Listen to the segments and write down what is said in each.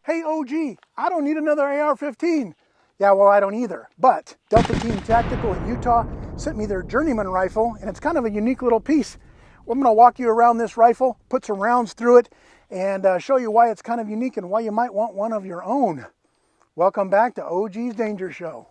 Hey OG, I don't need another AR-15. Yeah, well, I don't either. But Delta Team Tactical in Utah sent me their Journeyman rifle, and it's kind of a unique little piece. Well, I'm going to walk you around this rifle, put some rounds through it, and show you why it's kind of unique and why you might want one of your own. Welcome back to OG's Danger Show.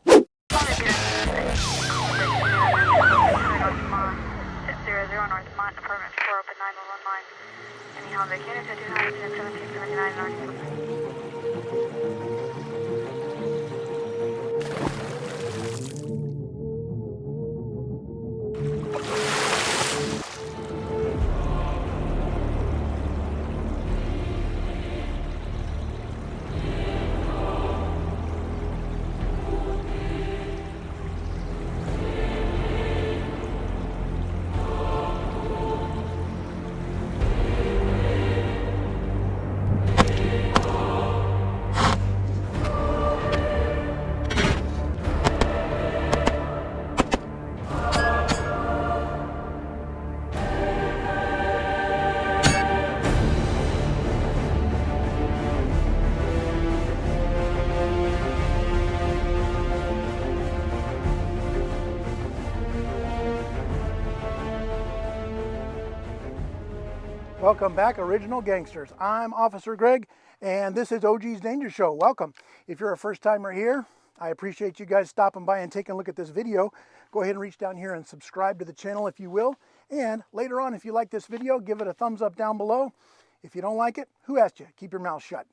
Welcome back, original gangsters. I'm Officer Greg, and this is OG's Danger Show. Welcome. If you're a first timer here, I appreciate you guys stopping by and taking a look at this video. Go ahead and reach down here and subscribe to the channel if you will. And later on, if you like this video, give it a thumbs up down below. If you don't like it, who asked you? Keep your mouth shut.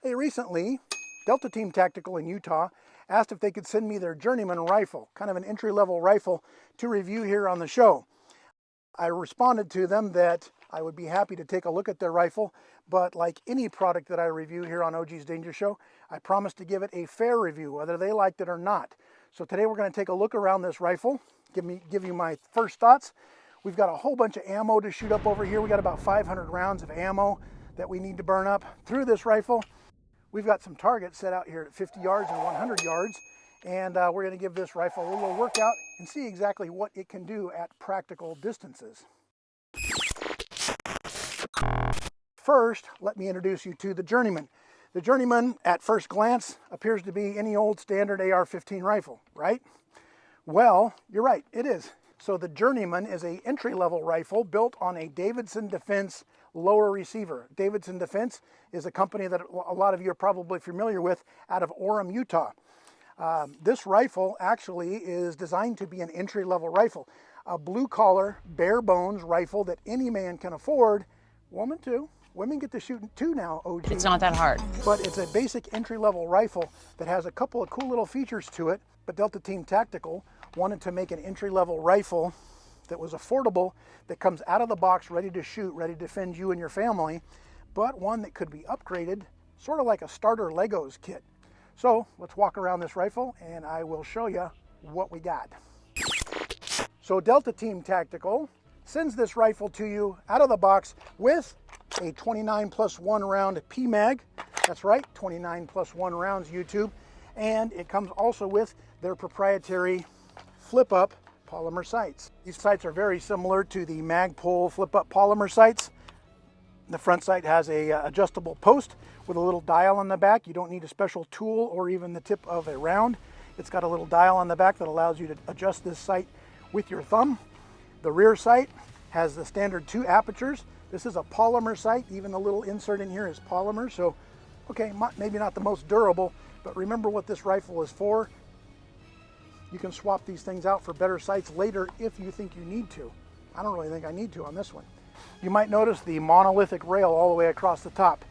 Hey, recently, Delta Team Tactical in Utah asked if they could send me their Journeyman rifle, kind of an entry-level rifle, to review here on the show. I responded to them that I would be happy to take a look at their rifle, but like any product that I review here on OG's Danger Show, I promise to give it a fair review, whether they liked it or not. So today we're going to take a look around this rifle, give you my first thoughts. We've got a whole bunch of ammo to shoot up over here. We got about 500 rounds of ammo that we need to burn up through this rifle. We've got some targets set out here at 50 yards and 100 yards, and we're going to give this rifle a little workout and see exactly what it can do at practical distances. First, let me introduce you to the Journeyman. The Journeyman, at first glance, appears to be any old standard AR-15 rifle, right? Well, you're right, it is. So the Journeyman is an entry-level rifle built on a Davidson Defense lower receiver. Davidson Defense is a company that a lot of you are probably familiar with out of Orem, Utah. This rifle actually is designed to be an entry-level rifle, a blue-collar, bare-bones rifle that any man can afford. Women too. Women get to shoot too now, OG. It's not that hard. But it's a basic entry-level rifle that has a couple of cool little features to it. But Delta Team Tactical wanted to make an entry-level rifle that was affordable, that comes out of the box ready to shoot, ready to defend you and your family, but one that could be upgraded, sort of like a starter Legos kit. So let's walk around this rifle and I will show you what we got. So Delta Team Tactical sends this rifle to you out of the box with a 29+1 round PMag. That's right, 29+1 rounds, YouTube. And it comes also with their proprietary flip-up polymer sights. These sights are very similar to the Magpul flip-up polymer sights. The front sight has a adjustable post with a little dial on the back. You don't need a special tool or even the tip of a round. It's got a little dial on the back that allows you to adjust this sight with your thumb. The rear sight has the standard 2 apertures. This is a polymer sight. Even the little insert in here is polymer. So, okay, maybe not the most durable, but remember what this rifle is for. You can swap these things out for better sights later if you think you need to. I don't really think I need to on this one. You might notice the monolithic rail all the way across the top.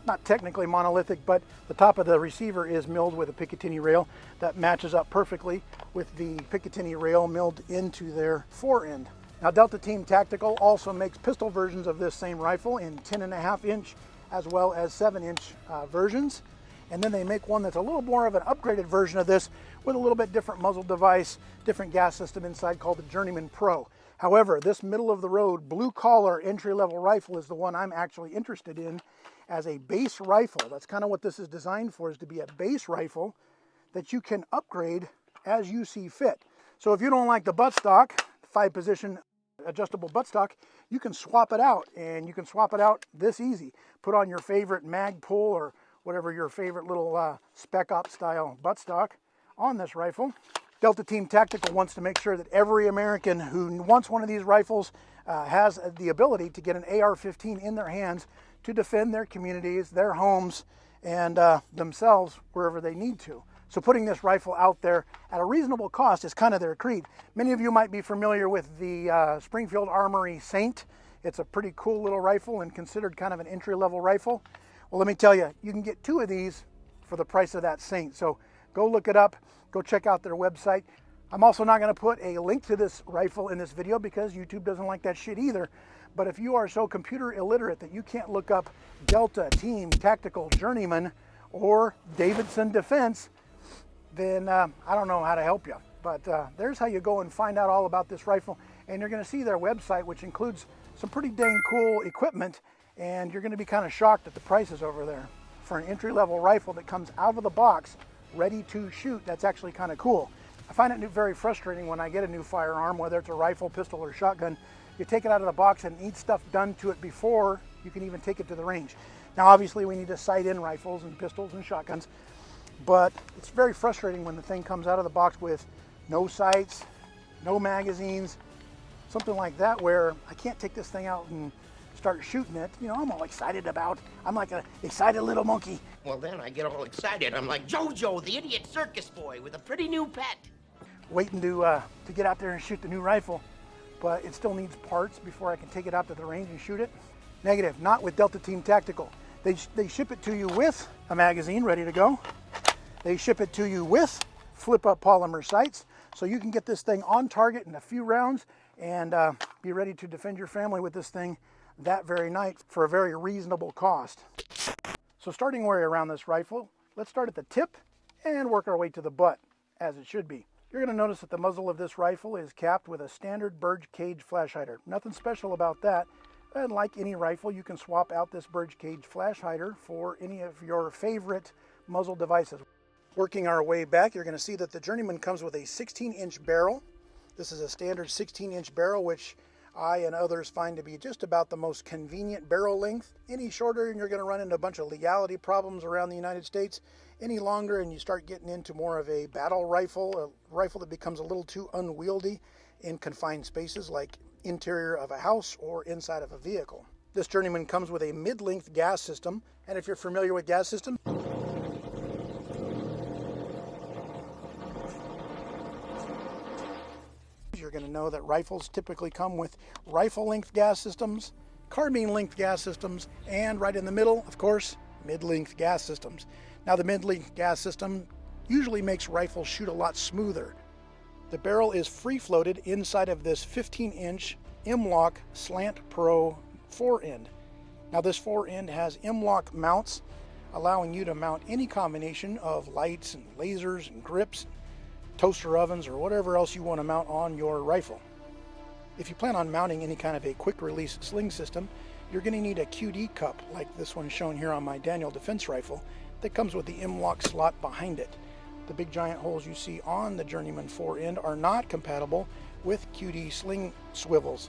Not technically monolithic, but the top of the receiver is milled with a Picatinny rail that matches up perfectly with the Picatinny rail milled into their fore end. Now Delta Team Tactical also makes pistol versions of this same rifle in 10.5 inch as well as 7-inch versions. And then they make one that's a little more of an upgraded version of this with a little bit different muzzle device, different gas system inside, called the Journeyman Pro. However, this middle of the road blue collar entry-level rifle is the one I'm actually interested in as a base rifle. That's kind of what this is designed for, is to be a base rifle that you can upgrade as you see fit. So if you don't like the buttstock 5-position adjustable buttstock, you can swap it out, and you can swap it out this easy. Put on your favorite mag pull or whatever your favorite little Spec Ops style buttstock on this rifle. Delta Team Tactical wants to make sure that every American who wants one of these rifles has the ability to get an AR-15 in their hands to defend their communities, their homes, and themselves wherever they need to. So putting this rifle out there at a reasonable cost is kind of their creed. Many of you might be familiar with the Springfield Armory Saint. It's a pretty cool little rifle and considered kind of an entry-level rifle. Well, let me tell you, you can get 2 of these for the price of that Saint. So go look it up. Go check out their website. I'm also not going to put a link to this rifle in this video because YouTube doesn't like that shit either. But if you are so computer illiterate that you can't look up Delta Team Tactical Journeyman or Davidson Defense, then I don't know how to help you. But there's how you go and find out all about this rifle. And you're going to see their website, which includes some pretty dang cool equipment. And you're going to be kind of shocked at the prices over there. For an entry-level rifle that comes out of the box, ready to shoot, that's actually kind of cool. I find it very frustrating when I get a new firearm, whether it's a rifle, pistol, or shotgun. You take it out of the box and it needs stuff done to it before you can even take it to the range. Now, obviously, we need to sight in rifles and pistols and shotguns, but it's very frustrating when the thing comes out of the box with no sights, no magazines, something like that, where I can't take this thing out and start shooting it. You know, I'm all excited about. I'm like an excited little monkey. Well, then I get all excited. I'm like Jojo, the idiot circus boy with a pretty new pet. Waiting to get out there and shoot the new rifle, but it still needs parts before I can take it out to the range and shoot it. Negative, not with Delta Team Tactical. They ship it to you with a magazine ready to go. They ship it to you with flip-up polymer sights, so you can get this thing on target in a few rounds and be ready to defend your family with this thing that very night for a very reasonable cost. So starting where around this rifle, let's start at the tip and work our way to the butt, as it should be. You're going to notice that the muzzle of this rifle is capped with a standard Burge cage flash hider. Nothing special about that. And like any rifle, you can swap out this Burge cage flash hider for any of your favorite muzzle devices. Working our way back, you're going to see that the Journeyman comes with a 16-inch barrel. This is a standard 16-inch barrel, which I and others find to be just about the most convenient barrel length. Any shorter and you're going to run into a bunch of legality problems around the United States. Any longer and you start getting into more of a battle rifle, a rifle that becomes a little too unwieldy in confined spaces like interior of a house or inside of a vehicle. This Journeyman comes with a mid-length gas system, and if you're familiar with gas systems, you're going to know that rifles typically come with rifle-length gas systems, carbine-length gas systems, and right in the middle, of course, mid-length gas systems. Now, the mid-length gas system usually makes rifles shoot a lot smoother. The barrel is free-floated inside of this 15-inch M-LOK Slant Pro fore-end. Now, this fore-end has M-LOK mounts, allowing you to mount any combination of lights and lasers and grips, toaster ovens, or whatever else you want to mount on your rifle. If you plan on mounting any kind of a quick release sling system, you're going to need a QD cup like this one shown here on my Daniel Defense rifle that comes with the M-LOK slot behind it. The big giant holes you see on the Journeyman fore-end are not compatible with QD sling swivels.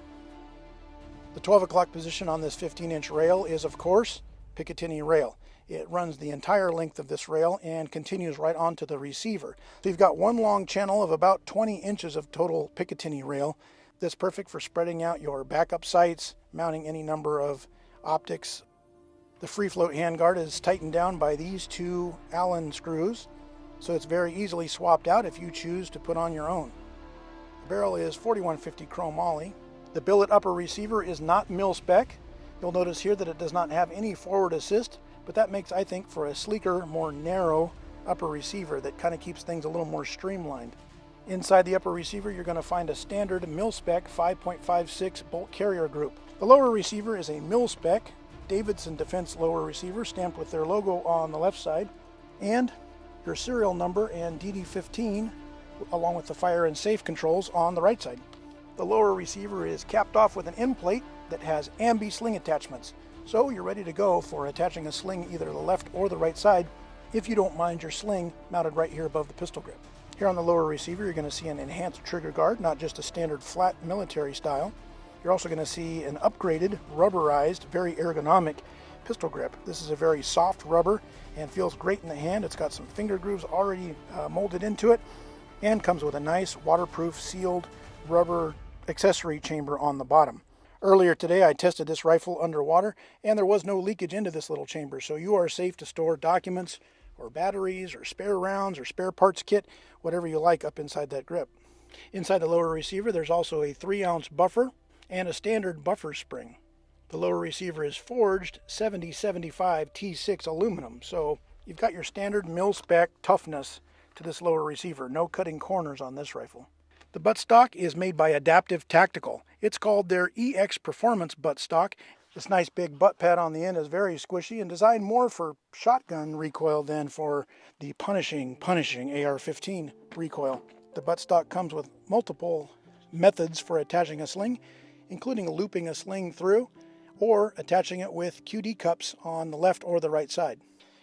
The 12 o'clock position on this 15-inch rail is, of course, Picatinny rail. It runs the entire length of this rail and continues right onto the receiver. So you've got one long channel of about 20 inches of total Picatinny rail that's perfect for spreading out your backup sights, mounting any number of optics. The free float handguard is tightened down by these 2 Allen screws, so it's very easily swapped out if you choose to put on your own. The barrel is 4150 chromoly. The billet upper receiver is not mil-spec. You'll notice here that it does not have any forward assist, but that makes, I think, for a sleeker, more narrow upper receiver that kind of keeps things a little more streamlined. Inside the upper receiver, you're going to find a standard mil-spec 5.56 bolt carrier group. The lower receiver is a mil-spec Davidson Defense lower receiver stamped with their logo on the left side, and your serial number and DD-15 along with the fire and safe controls on the right side. The lower receiver is capped off with an end plate that has ambi sling attachments, so you're ready to go for attaching a sling either the left or the right side if you don't mind your sling mounted right here above the pistol grip. Here on the lower receiver, you're going to see an enhanced trigger guard, not just a standard flat military style. You're also going to see an upgraded, rubberized, very ergonomic pistol grip. This is a very soft rubber and feels great in the hand. It's got some finger grooves already molded into it and comes with a nice waterproof sealed rubber accessory chamber on the bottom. Earlier today I tested this rifle underwater and there was no leakage into this little chamber, so you are safe to store documents or batteries or spare rounds or spare parts kit, whatever you like, up inside that grip. Inside the lower receiver there's also a 3-ounce buffer and a standard buffer spring. The lower receiver is forged 7075 T6 aluminum, so you've got your standard mil-spec toughness to this lower receiver. No cutting corners on this rifle. The buttstock is made by Adaptive Tactical. It's called their EX Performance buttstock. This nice big butt pad on the end is very squishy and designed more for shotgun recoil than for the punishing AR-15 recoil. The buttstock comes with multiple methods for attaching a sling, including looping a sling through or attaching it with QD cups on the left or the right side.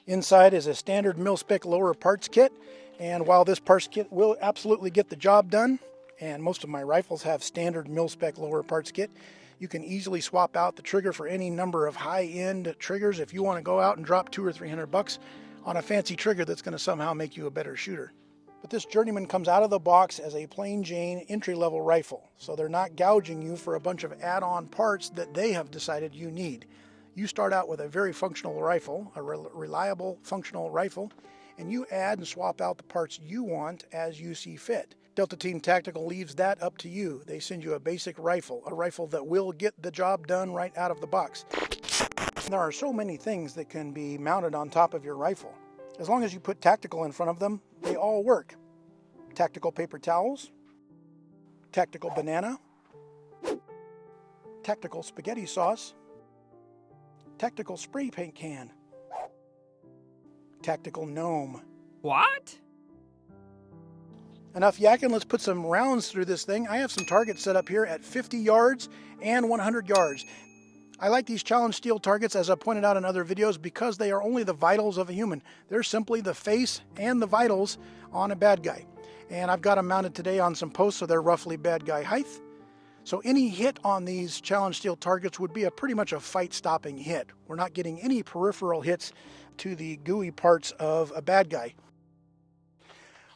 Inside is a standard mil-spec lower parts kit, and while this parts kit will absolutely get the job done, and most of my rifles have standard mil-spec lower parts kit, you can easily swap out the trigger for any number of high-end triggers if you want to go out and drop $200 or $300 on a fancy trigger that's going to somehow make you a better shooter. But this Journeyman comes out of the box as a plain Jane entry-level rifle, so they're not gouging you for a bunch of add-on parts that they have decided you need. You start out with a very functional rifle, a reliable functional rifle, and you add and swap out the parts you want as you see fit. Delta Team Tactical leaves that up to you. They send you a basic rifle, a rifle that will get the job done right out of the box. There are so many things that can be mounted on top of your rifle. As long as you put tactical in front of them, they all work. Tactical paper towels, tactical banana, tactical spaghetti sauce, tactical spray paint can, tactical gnome. What? Enough yakking, let's put some rounds through this thing. I have some targets set up here at 50 yards and 100 yards. I like these challenge steel targets, as I pointed out in other videos, because they are only the vitals of a human. They're simply the face and the vitals on a bad guy. And I've got them mounted today on some posts, so they're roughly bad guy height. So any hit on these challenge steel targets would be pretty much a fight-stopping hit. We're not getting any peripheral hits to the gooey parts of a bad guy.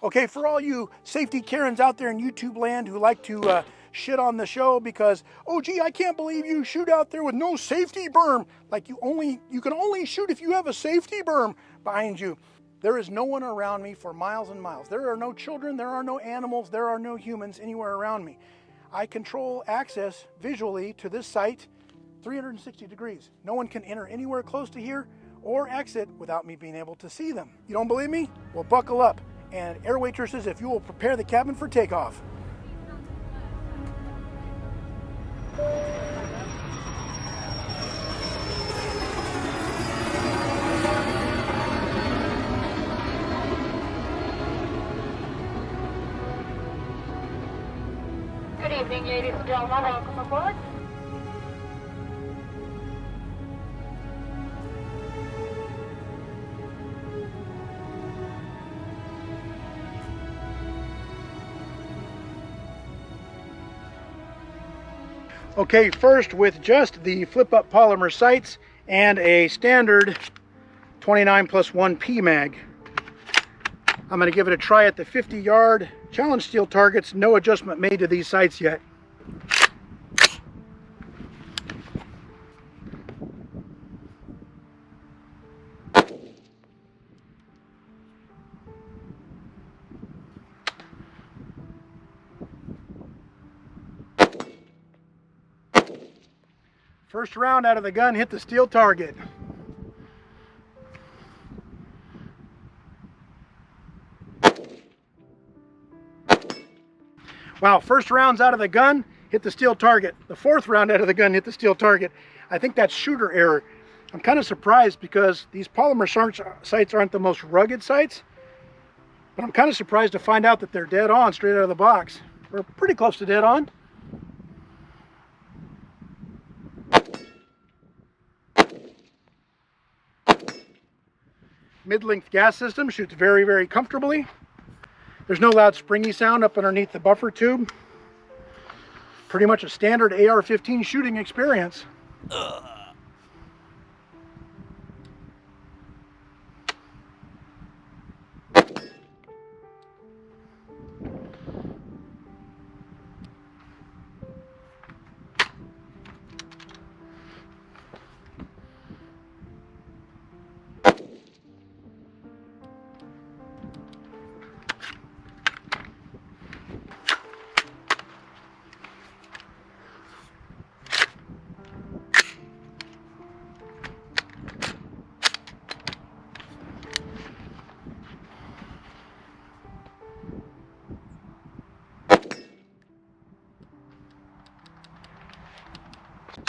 Okay, for all you safety Karens out there in YouTube land who like to shit on the show because, oh gee, I can't believe you shoot out there with no safety berm. Like you can only shoot if you have a safety berm behind you. There is no one around me for miles and miles. There are no children, there are no animals, there are no humans anywhere around me. I control access visually to this site 360 degrees. No one can enter anywhere close to here or exit without me being able to see them. You don't believe me? Well, buckle up. And air waitresses, if you will prepare the cabin for takeoff. Good evening, ladies and gentlemen. Welcome aboard. Okay, first with just the flip-up polymer sights and a standard 29+1 P-mag. I'm going to give it a try at the 50-yard challenge steel targets. No adjustment made to these sights yet. First round out of the gun hit the steel target. Wow, first rounds out of the gun hit the steel target. The fourth round out of the gun hit the steel target. I think that's shooter error. I'm kind of surprised because these polymer sights aren't the most rugged sights, but I'm kind of surprised to find out that they're dead on straight out of the box. We're pretty close to dead on. Mid-length gas system shoots very, very comfortably. There's no loud springy sound up underneath the buffer tube. pretty much a standard AR-15 shooting experience.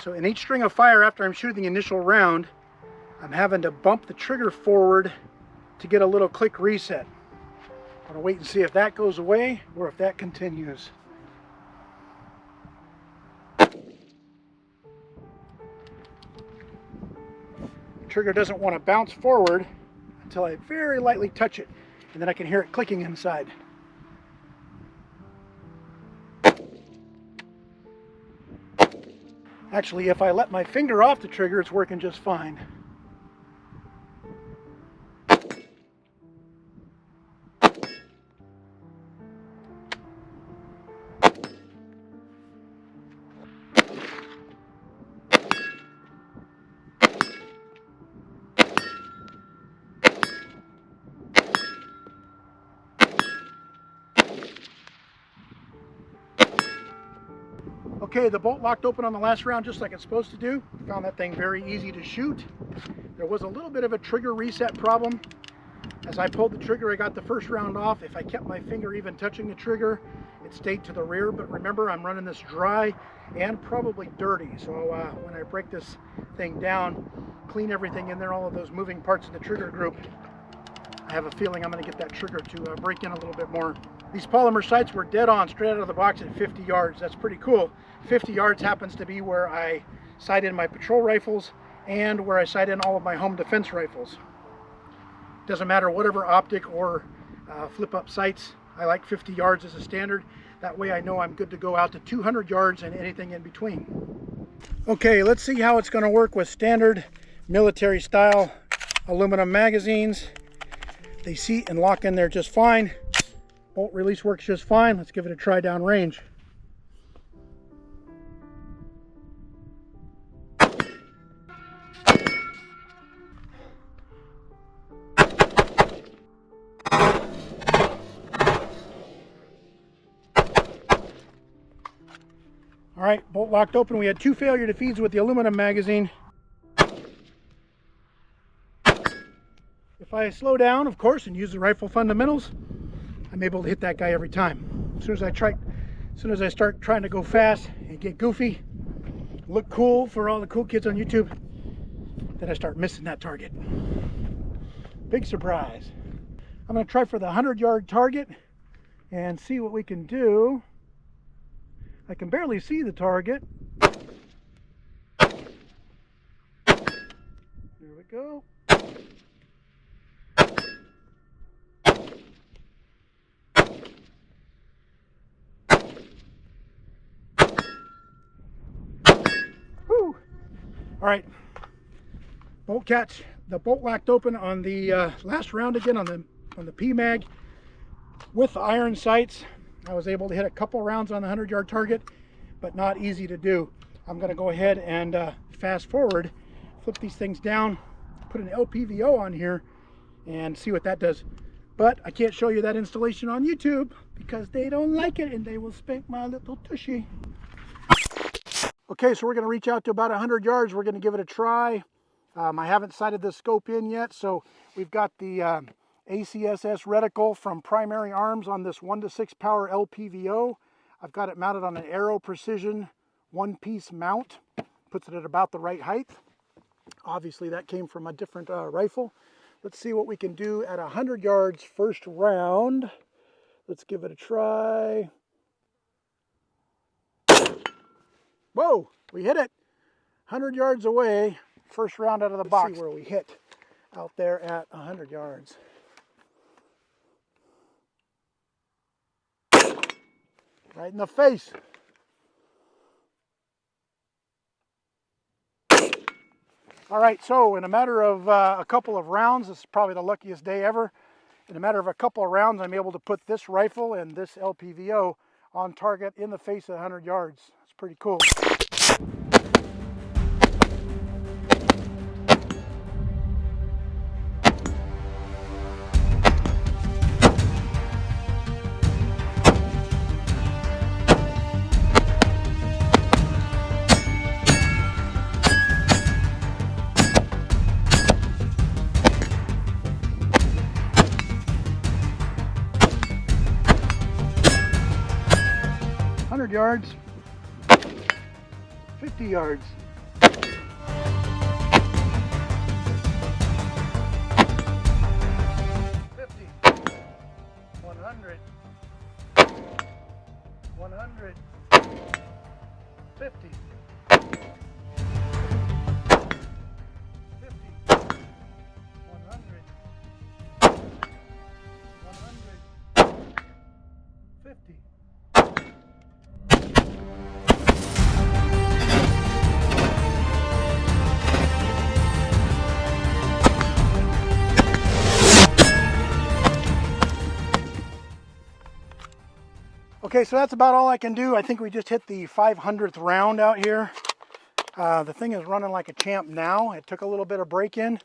So in each string of fire after I'm shooting the initial round, I'm having to bump the trigger forward to get a little click reset. I'm gonna wait and see if that goes away or if that continues. The trigger doesn't want to bounce forward until I very lightly touch it, and then I can hear it clicking inside. Actually, if I let my finger off the trigger, it's working just fine. Okay, the bolt locked open on the last round just like it's supposed to do. Found that thing very easy to shoot. There was a little bit of a trigger reset problem. As I pulled the trigger, I got the first round off. If I kept my finger even touching the trigger, it stayed to the rear. But remember, I'm running this dry and probably dirty. So when I break this thing down, clean everything in there, all of those moving parts of the trigger group, I have a feeling I'm going to get that trigger to break in a little bit more. These polymer sights were dead on, straight out of the box at 50 yards. That's pretty cool. 50 yards happens to be where I sight in my patrol rifles and where I sight in all of my home defense rifles. Doesn't matter whatever optic or flip-up sights. I like 50 yards as a standard. That way I know I'm good to go out to 200 yards and anything in between. Okay, let's see how it's going to work with standard military style aluminum magazines. They seat and lock in there just fine. Bolt release works just fine. Let's give it a try down range. All right, bolt locked open. We had 2 failure to feeds with the aluminum magazine. If I slow down, of course, and use the rifle fundamentals, I'm able to hit that guy every time. As soon as I start trying to go fast and get goofy, look cool for all the cool kids on YouTube, then I start missing that target. Big surprise. I'm going to try for the 100-yard target and see what we can do. I can barely see the target. There we go. Whew. All right, bolt catch. The bolt locked open on the last round again on the P-mag with the iron sights. I was able to hit a couple rounds on the 100-yard target, but not easy to do. I'm going to go ahead and fast forward, flip these things down, put an LPVO on here, and see what that does. But I can't show you that installation on YouTube because they don't like it and they will spank my little tushy. Okay, so we're going to reach out to about 100 yards. We're going to give it a try. I haven't sighted the scope in yet, so we've got the ACSS reticle from Primary Arms on this 1-to-6 power LPVO. I've got it mounted on an Aero Precision one-piece mount. Puts it at about the right height. Obviously that came from a different rifle. Let's see what we can do at 100 yards first round. Let's give it a try. Whoa, we hit it. 100 yards away, first round out of the box. See where we hit out there at 100 yards. Right in the face. All right, so in a matter of a couple of rounds, this is probably the luckiest day ever. In a matter of a couple of rounds, I'm able to put this rifle and this LPVO on target in the face at 100 yards. It's pretty cool. Yards, 50 yards. 100, 50, 50. Okay, so that's about all I can do. I think we just hit the 500th round out here. The thing is running like a champ now. It took a little bit of break-in,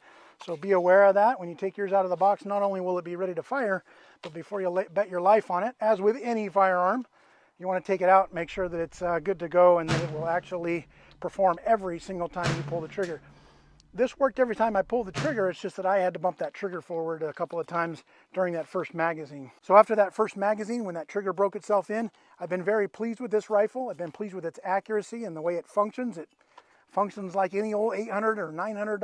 so be aware of that. When you take yours out of the box, not only will it be ready to fire, but before you bet your life on it, as with any firearm, you want to take it out, make sure that it's good to go, and that it will actually perform every single time you pull the trigger. This worked every time I pulled the trigger. It's just that I had to bump that trigger forward a couple of times during that first magazine. So after that first magazine, when that trigger broke itself in, I've been very pleased with this rifle. I've been pleased with its accuracy and the way it functions. It functions like any old $800 or $900,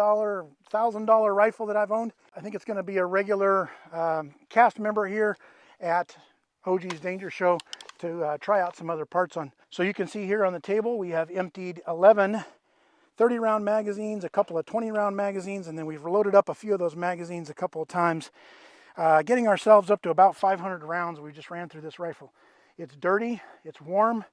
$1,000 rifle that I've owned. I think it's going to be a regular cast member here at OG's Danger Show to try out some other parts on. So you can see here on the table, we have emptied 11 30-round magazines, a couple of 20-round magazines, and then we've loaded up a few of those magazines a couple of times, getting ourselves up to about 500 rounds. We just ran through this rifle. It's dirty, it's warm,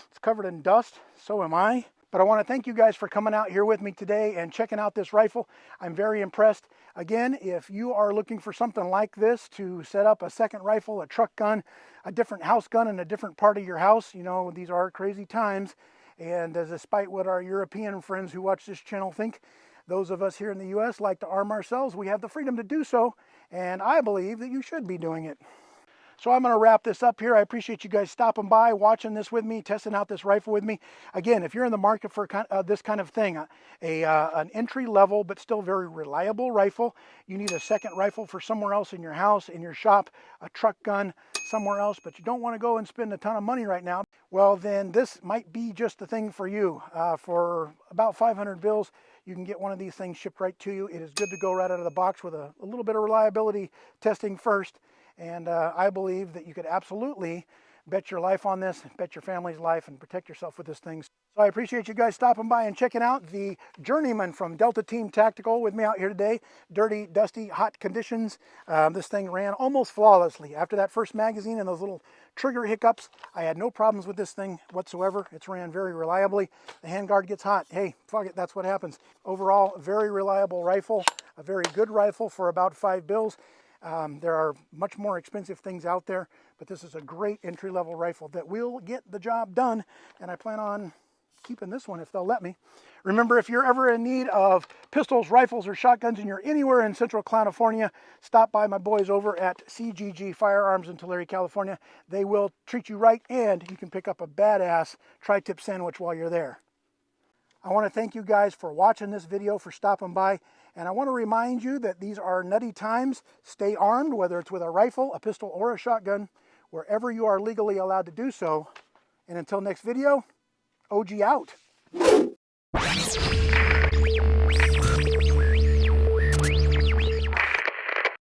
it's covered in dust, so am I. But I want to thank you guys for coming out here with me today and checking out this rifle. I'm very impressed. Again, if you are looking for something like this to set up a second rifle, a truck gun, a different house gun in a different part of your house, you know, these are crazy times. And despite what our European friends who watch this channel think, those of us here in the U.S. like to arm ourselves. We have the freedom to do so, and I believe that you should be doing it. So I'm going to wrap this up here. I appreciate you guys stopping by, watching this with me, testing out this rifle with me. Again, if you're in the market for this kind of thing, an entry-level but still very reliable rifle, you need a second rifle for somewhere else in your house, in your shop, a truck gun, somewhere else, but you don't want to go and spend a ton of money right now, well, then this might be just the thing for you. For about 500 bills, you can get one of these things shipped right to you. It is good to go right out of the box with a little bit of reliability testing first. And I believe that you could absolutely bet your life on this, bet your family's life, and protect yourself with this thing. So I appreciate you guys stopping by and checking out the Journeyman from Delta Team Tactical with me out here today. Dirty, dusty, hot conditions. This thing ran almost flawlessly. After that first magazine and those little trigger hiccups, I had no problems with this thing whatsoever. It's ran very reliably. The handguard gets hot. Hey, fuck it, that's what happens. Overall, very reliable rifle, a very good rifle for about 5 bills. There are much more expensive things out there, but this is a great entry-level rifle that will get the job done, and I plan on keeping this one if they'll let me. Remember, if you're ever in need of pistols, rifles, or shotguns, and you're anywhere in Central California, stop by my boys over at CGG Firearms in Tulare, California. They will treat you right, and you can pick up a badass tri-tip sandwich while you're there. I want to thank you guys for watching this video, for stopping by, and I want to remind you that these are nutty times. Stay armed, whether it's with a rifle, a pistol, or a shotgun, wherever you are legally allowed to do so. And until next video, OG out.